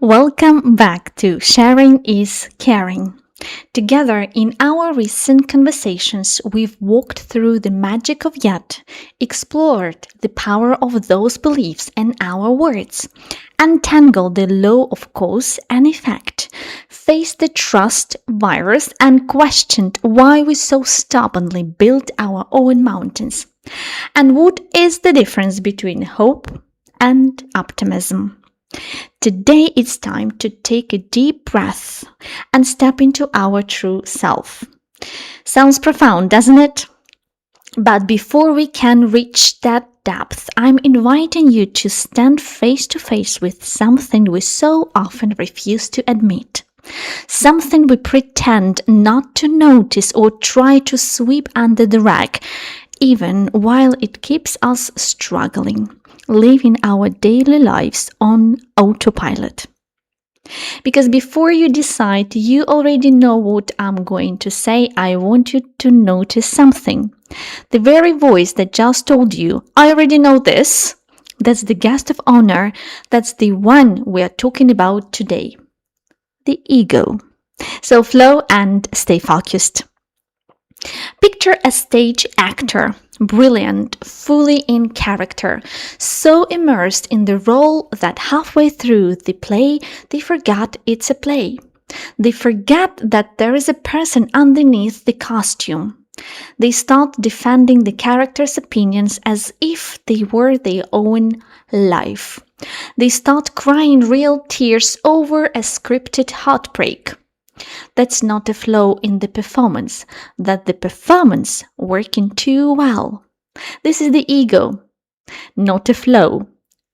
Welcome back to Sharing is Caring. Together, in our recent conversations, we've walked through the magic of yet, explored the power of those beliefs and our words, untangled the law of cause and effect, faced the trust virus, and questioned why we so stubbornly build our own mountains. And what is the difference between hope and optimism? Today it's time to take a deep breath and step into our true self. Sounds profound, doesn't it? But before we can reach that depth, I'm inviting you to stand face to face with something we so often refuse to admit. Something we pretend not to notice or try to sweep under the rug, even while it keeps us struggling, living our daily lives on autopilot. Because before you decide, you already know what I'm going to say. I want you to notice something. The very voice that just told you, I already know this, that's the guest of honor. That's the one we are talking about today. The ego. So flow and stay focused. Picture a stage actor, brilliant, fully in character, so immersed in the role that halfway through the play they forgot it's a play. They forget that there is a person underneath the costume. They start defending the character's opinions as if they were their own life. They start crying real tears over a scripted heartbreak. That's not a flaw in the performance, that the performance working too well. This is the ego, not a flaw.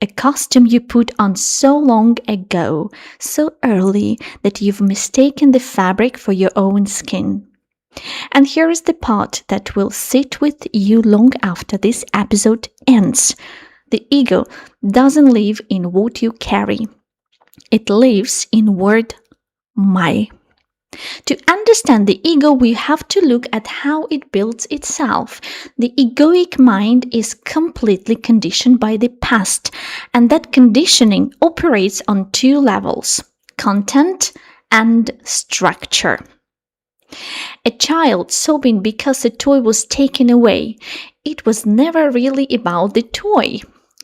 A costume you put on so long ago, so early that you've mistaken the fabric for your own skin. And here is the part that will sit with you long after this episode ends. The ego doesn't live in what you carry. It lives in word my. To understand the ego, we have to look at how it builds itself. The egoic mind is completely conditioned by the past, and that conditioning operates on two levels: content and structure. A child sobbing because a toy was taken away. It was never really about the toy.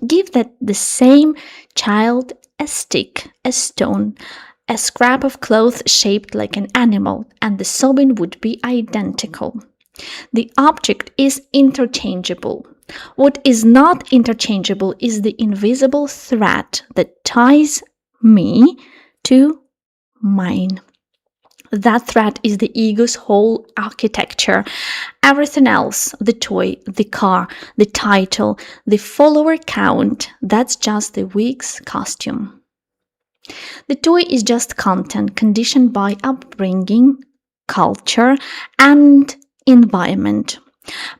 Give that the same child a stick, a stone, a scrap of cloth shaped like an animal, and the sobbing would be identical. The object is interchangeable. What is not interchangeable is the invisible thread that ties me to mine. That thread is the ego's whole architecture. Everything else, the toy, the car, the title, the follower count, that's just the wig's costume. The toy is just content conditioned by upbringing, culture, and environment.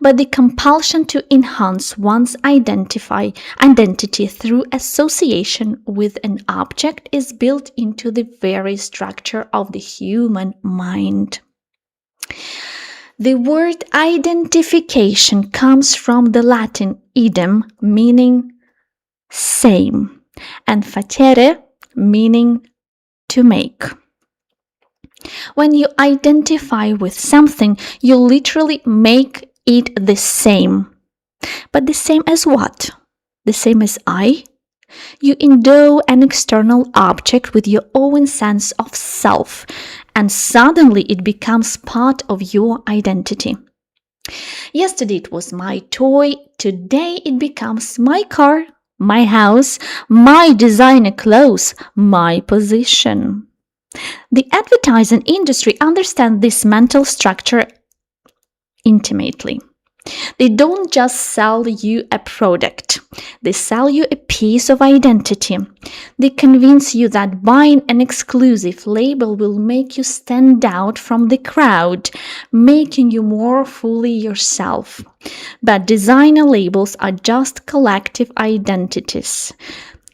But the compulsion to enhance one's identity through association with an object is built into the very structure of the human mind. The word identification comes from the Latin idem, meaning same, and facere, meaning to make. When you identify with something, you literally make it the same. But the same as what? The same as I? You endow an external object with your own sense of self, and suddenly it becomes part of your identity. Yesterday it was my toy, today it becomes my car, my house, my designer clothes, my position. The advertising industry understands this mental structure intimately. They don't just sell you a product, they sell you a piece of identity. They convince you that buying an exclusive label will make you stand out from the crowd, making you more fully yourself. But designer labels are just collective identities.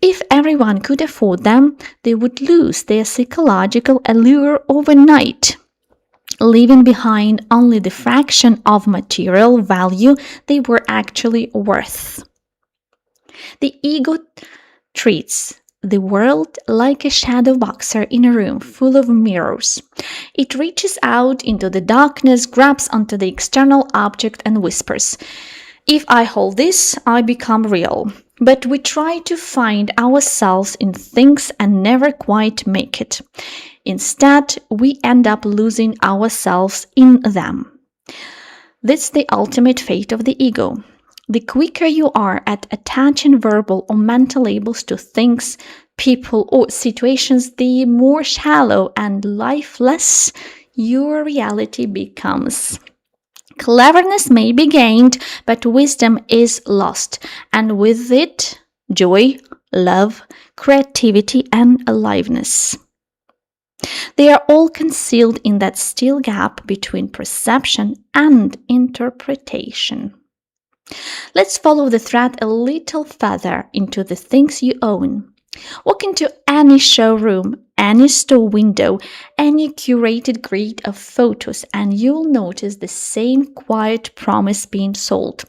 If everyone could afford them, they would lose their psychological allure overnight, leaving behind only the fraction of material value they were actually worth. The ego treats the world like a shadow boxer in a room full of mirrors. It reaches out into the darkness, grabs onto the external object, and whispers, "If I hold this, I become real." But we try to find ourselves in things and never quite make it. Instead, we end up losing ourselves in them. That's the ultimate fate of the ego. The quicker you are at attaching verbal or mental labels to things, people, or situations, the more shallow and lifeless your reality becomes. Cleverness may be gained, but wisdom is lost, and with it, joy, love, creativity, and aliveness. They are all concealed in that still gap between perception and interpretation. Let's follow the thread a little further into the things you own. Walk into any showroom, any store window, any curated grid of photos, and you'll notice the same quiet promise being sold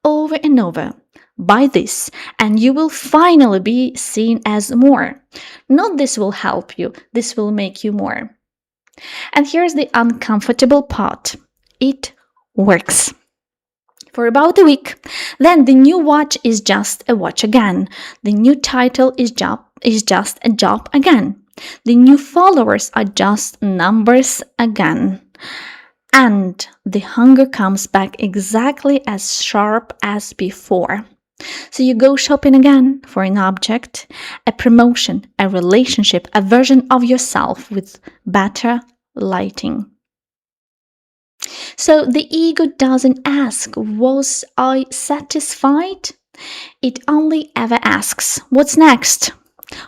over and over. Buy this, and you will finally be seen as more. Not this will help you, this will make you more. And here's the uncomfortable part. It works. For about a week, then the new watch is just a watch again. The new title is just a job again. The new followers are just numbers again. And the hunger comes back exactly as sharp as before. So you go shopping again for an object, a promotion, a relationship, a version of yourself with better lighting. So the ego doesn't ask, "Was I satisfied?" It only ever asks, "What's next?"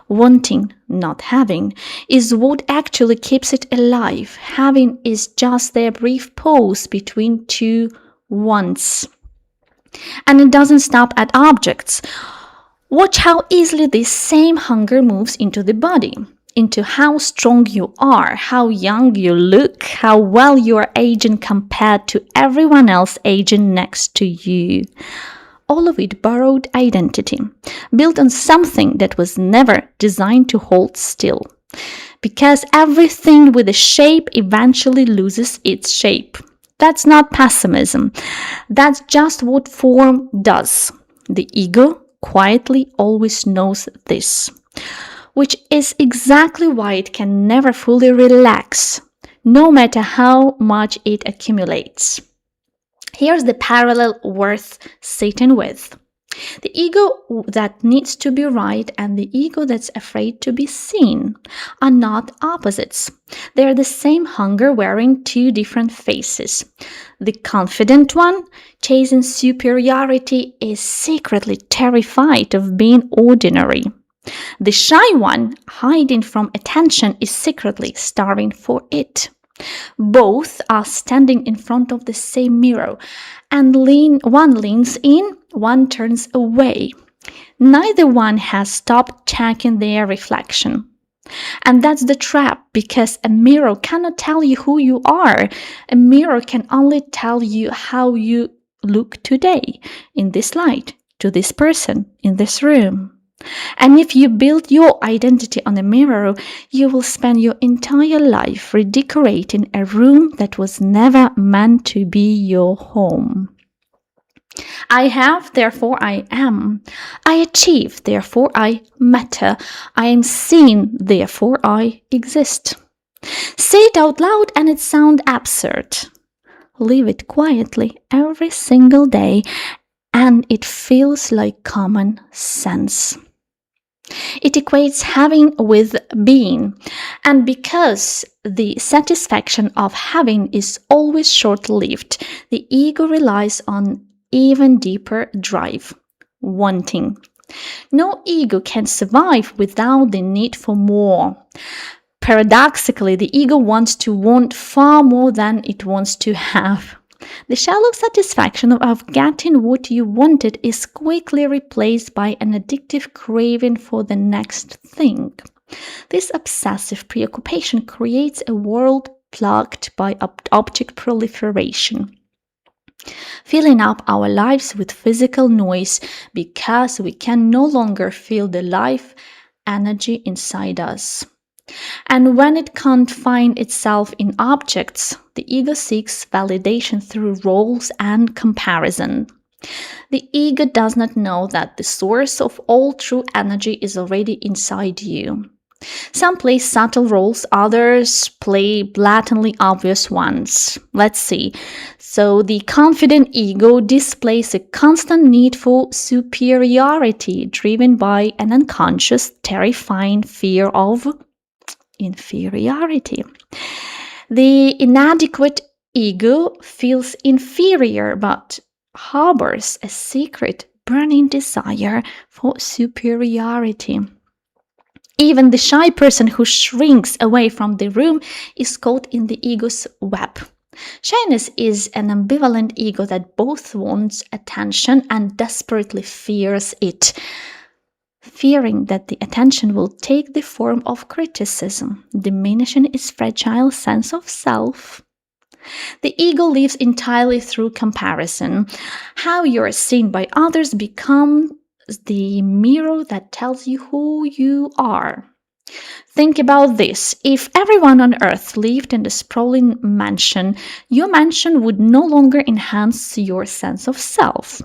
Wanting, not having, is what actually keeps it alive. Having is just their brief pause between two wants. And it doesn't stop at objects. Watch how easily this same hunger moves into the body, into how strong you are, how young you look, how well you are aging compared to everyone else aging next to you. All of it borrowed identity, built on something that was never designed to hold still. Because everything with a shape eventually loses its shape. That's not pessimism. That's just what form does. The ego quietly always knows this, which is exactly why it can never fully relax, no matter how much it accumulates. Here's the parallel worth sitting with. The ego that needs to be right and the ego that's afraid to be seen are not opposites. They are the same hunger wearing two different faces. The confident one, chasing superiority, is secretly terrified of being ordinary. The shy one, hiding from attention, is secretly starving for it. Both are standing in front of the same mirror, and one leans in, one turns away. Neither one has stopped checking their reflection. And that's the trap, because a mirror cannot tell you who you are. A mirror can only tell you how you look today, in this light, to this person, in this room. And if you build your identity on a mirror, you will spend your entire life redecorating a room that was never meant to be your home. I have, therefore I am. I achieve, therefore I matter. I am seen, therefore I exist. Say it out loud and it sounds absurd. Live it quietly every single day and it feels like common sense. It equates having with being, and because the satisfaction of having is always short-lived, the ego relies on even deeper drive, wanting. No ego can survive without the need for more. Paradoxically, the ego wants to want far more than it wants to have. The shallow satisfaction of getting what you wanted is quickly replaced by an addictive craving for the next thing. This obsessive preoccupation creates a world plagued by object proliferation, filling up our lives with physical noise because we can no longer feel the life energy inside us. And when it can't find itself in objects, the ego seeks validation through roles and comparison. The ego does not know that the source of all true energy is already inside you. Some play subtle roles, others play blatantly obvious ones. Let's see. So, the confident ego displays a constant need for superiority, driven by an unconscious, terrifying fear of inferiority. The inadequate ego feels inferior but harbors a secret, burning desire for superiority. Even the shy person who shrinks away from the room is caught in the ego's web. Shyness is an ambivalent ego that both wants attention and desperately fears it, fearing that the attention will take the form of criticism, diminishing its fragile sense of self. The ego lives entirely through comparison. How you are seen by others becomes the mirror that tells you who you are. Think about this. If everyone on earth lived in a sprawling mansion, your mansion would no longer enhance your sense of self.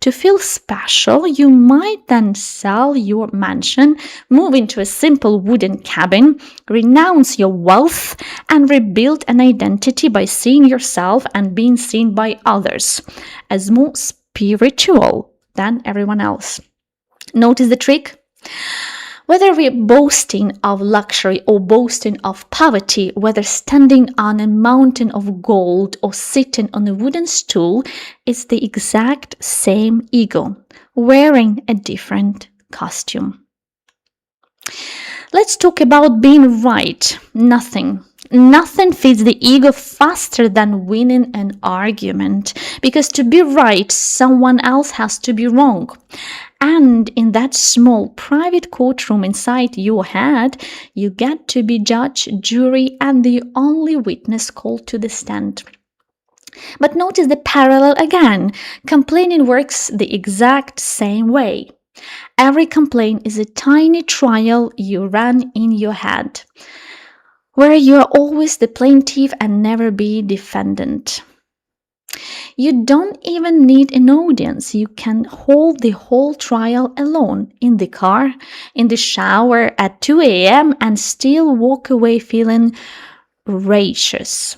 To feel special, you might then sell your mansion, move into a simple wooden cabin, renounce your wealth, and rebuild an identity by seeing yourself and being seen by others as more spiritual than everyone else. Notice the trick? Whether we're boasting of luxury or boasting of poverty, whether standing on a mountain of gold or sitting on a wooden stool, it's the exact same ego, wearing a different costume. Let's talk about being right. Nothing feeds the ego faster than winning an argument, because to be right, someone else has to be wrong. And in that small private courtroom inside your head, you get to be judge, jury, and the only witness called to the stand. But notice the parallel again. Complaining works the exact same way. Every complaint is a tiny trial you run in your head, where you are always the plaintiff and never be defendant. You don't even need an audience. You can hold the whole trial alone, in the car, in the shower at 2 a.m. and still walk away feeling righteous.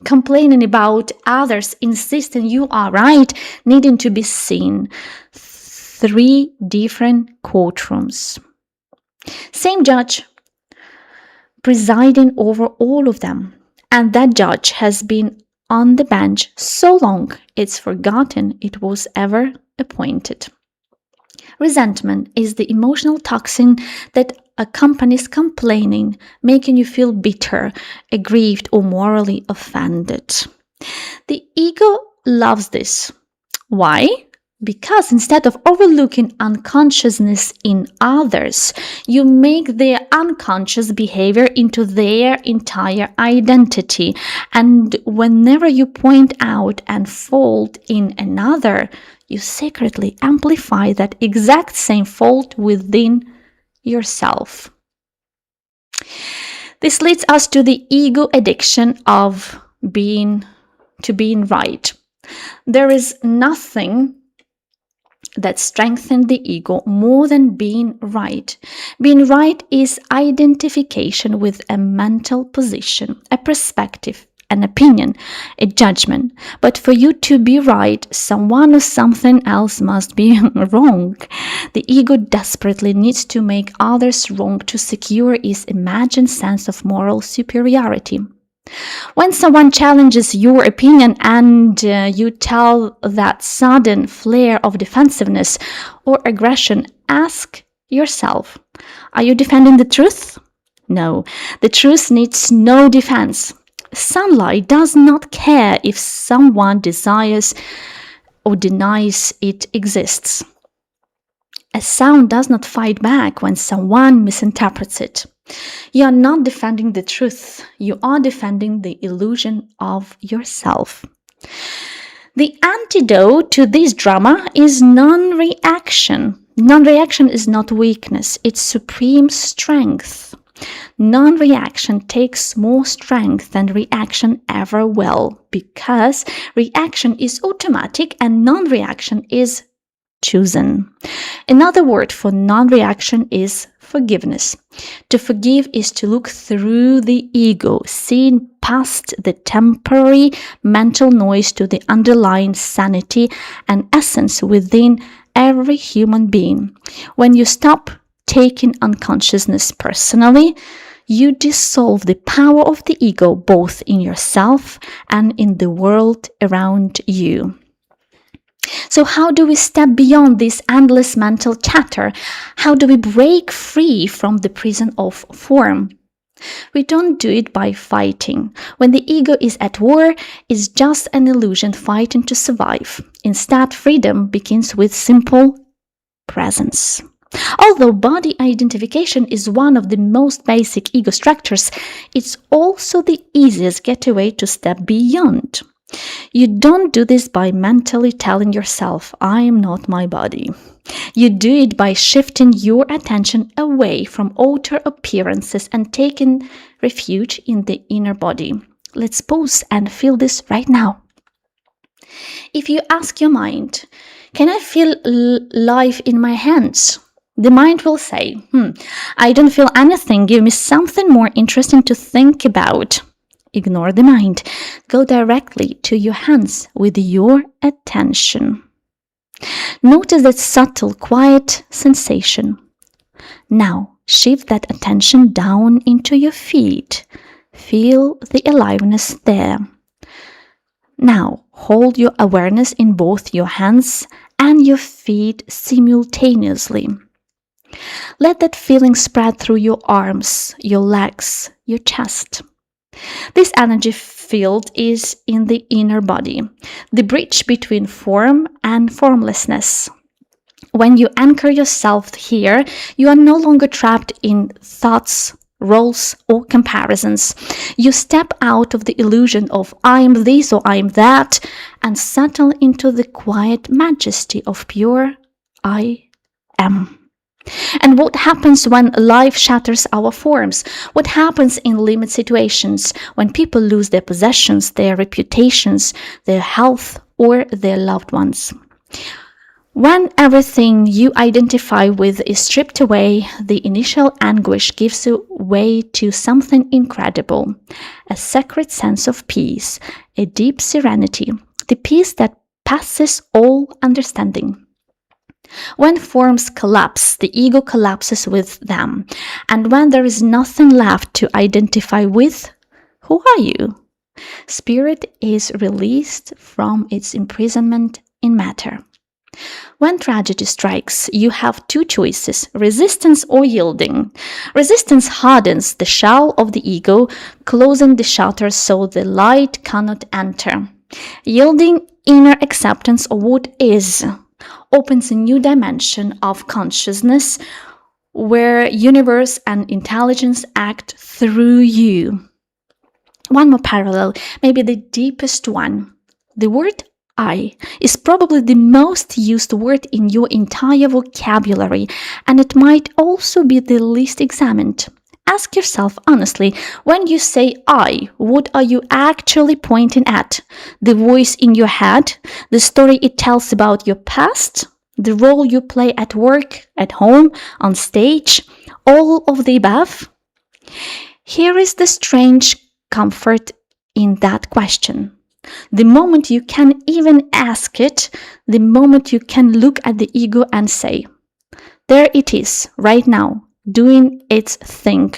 Complaining about others, insisting you are right, needing to be seen. 3 different courtrooms. Same judge presiding over all of them. And that judge has been on the bench so long it's forgotten it was ever appointed. Resentment is the emotional toxin that accompanies complaining, making you feel bitter, aggrieved, or morally offended. The ego loves this. Why? Because instead of overlooking unconsciousness in others, you make their unconscious behavior into their entire identity. And whenever you point out and fault in another, you secretly amplify that exact same fault within yourself. This leads us to the ego addiction of being right. There is nothing that strengthens the ego more than being right. Being right is identification with a mental position, a perspective, an opinion, a judgment. But for you to be right, someone or something else must be wrong. The ego desperately needs to make others wrong to secure its imagined sense of moral superiority. When someone challenges your opinion and you tell that sudden flare of defensiveness or aggression, ask yourself, are you defending the truth? No, the truth needs no defense. Sunlight does not care if someone desires or denies it exists. A sound does not fight back when someone misinterprets it. You are not defending the truth. You are defending the illusion of yourself. The antidote to this drama is non-reaction. Non-reaction is not weakness, it's supreme strength. Non-reaction takes more strength than reaction ever will, because reaction is automatic and non-reaction is chosen. Another word for non-reaction is forgiveness. To forgive is to look through the ego, seeing past the temporary mental noise to the underlying sanity and essence within every human being. When you stop taking unconsciousness personally, you dissolve the power of the ego both in yourself and in the world around you. So how do we step beyond this endless mental chatter? How do we break free from the prison of form? We don't do it by fighting. When the ego is at war, it's just an illusion fighting to survive. Instead, freedom begins with simple presence. Although body identification is one of the most basic ego structures, it's also the easiest getaway to step beyond. You don't do this by mentally telling yourself, I am not my body. You do it by shifting your attention away from outer appearances and taking refuge in the inner body. Let's pause and feel this right now. If you ask your mind, can I feel life in my hands? The mind will say, I don't feel anything. Give me something more interesting to think about. Ignore the mind. Go directly to your hands with your attention. Notice that subtle, quiet sensation. Now, shift that attention down into your feet. Feel the aliveness there. Now, hold your awareness in both your hands and your feet simultaneously. Let that feeling spread through your arms, your legs, your chest. This energy field is in the inner body, the bridge between form and formlessness. When you anchor yourself here, you are no longer trapped in thoughts, roles, or comparisons. You step out of the illusion of I am this or I am that and settle into the quiet majesty of pure I am. And what happens when life shatters our forms? What happens in limit situations when people lose their possessions, their reputations, their health, or their loved ones? When everything you identify with is stripped away, the initial anguish gives way to something incredible, a sacred sense of peace, a deep serenity, the peace that passes all understanding. When forms collapse, the ego collapses with them. And when there is nothing left to identify with, who are you? Spirit is released from its imprisonment in matter. When tragedy strikes, you have two choices, resistance or yielding. Resistance hardens the shell of the ego, closing the shutters so the light cannot enter. Yielding, inner acceptance of what is, opens a new dimension of consciousness where universe and intelligence act through you. One more parallel, maybe the deepest one. The word I is probably the most used word in your entire vocabulary, and it might also be the least examined. Ask yourself honestly, when you say I, what are you actually pointing at? The voice in your head? The story it tells about your past? The role you play at work, at home, on stage? All of the above? Here is the strange comfort in that question. The moment you can even ask it, the moment you can look at the ego and say, there it is, right now, doing its thing.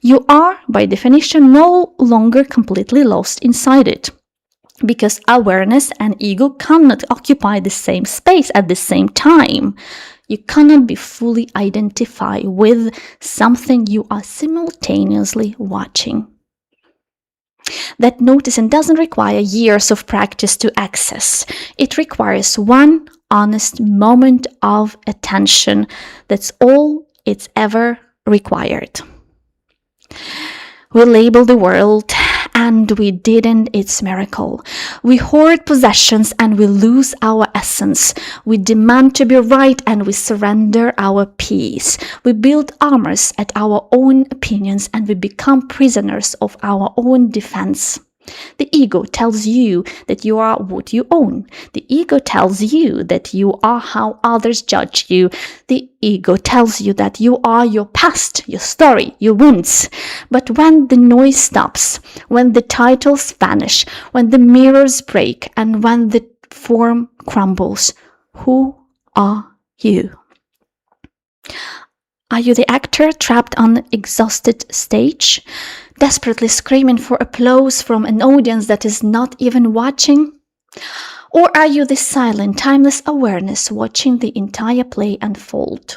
You are, by definition, no longer completely lost inside it. Because awareness and ego cannot occupy the same space at the same time. You cannot be fully identified with something you are simultaneously watching. That noticing doesn't require years of practice to access. It requires one honest moment of attention. That's all it's ever required. We label the world and we didn't, it's miracle. We hoard possessions and we lose our essence. We demand to be right and we surrender our peace. We build armors at our own opinions and we become prisoners of our own defense. The ego tells you that you are what you own. The ego tells you that you are how others judge you. The ego tells you that you are your past, your story, your wounds. But when the noise stops, when the titles vanish, when the mirrors break, and when the form crumbles, who are you? Are you the actor trapped on an exhausted stage, desperately screaming for applause from an audience that is not even watching? Or are you the silent, timeless awareness watching the entire play unfold?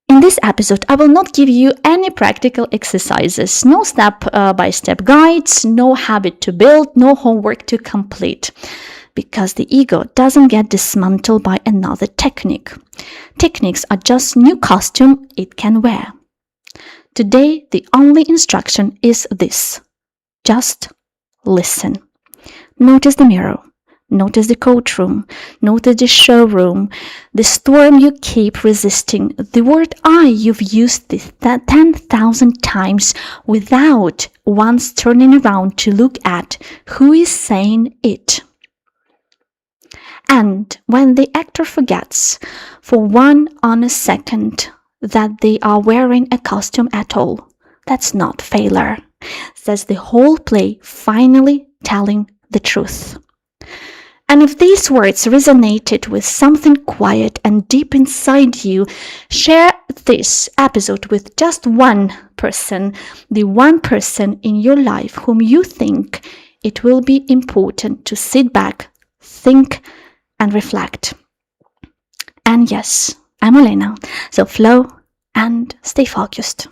In this episode, I will not give you any practical exercises, no step-by-step guides, no habit to build, no homework to complete. Because the ego doesn't get dismantled by another technique. Techniques are just new costume it can wear. Today, the only instruction is this. Just listen. Notice the mirror. Notice the courtroom. Notice the showroom. The storm you keep resisting. The word I you've used 10,000 times without once turning around to look at who is saying it. And when the actor forgets for 1 honest second that they are wearing a costume at all, that's not failure. That's the whole play finally telling the truth. And if these words resonated with something quiet and deep inside you, share this episode with just one person, the one person in your life whom you think it will be important to sit back, think, and reflect. And yes, I'm Olena, so flow and stay focused.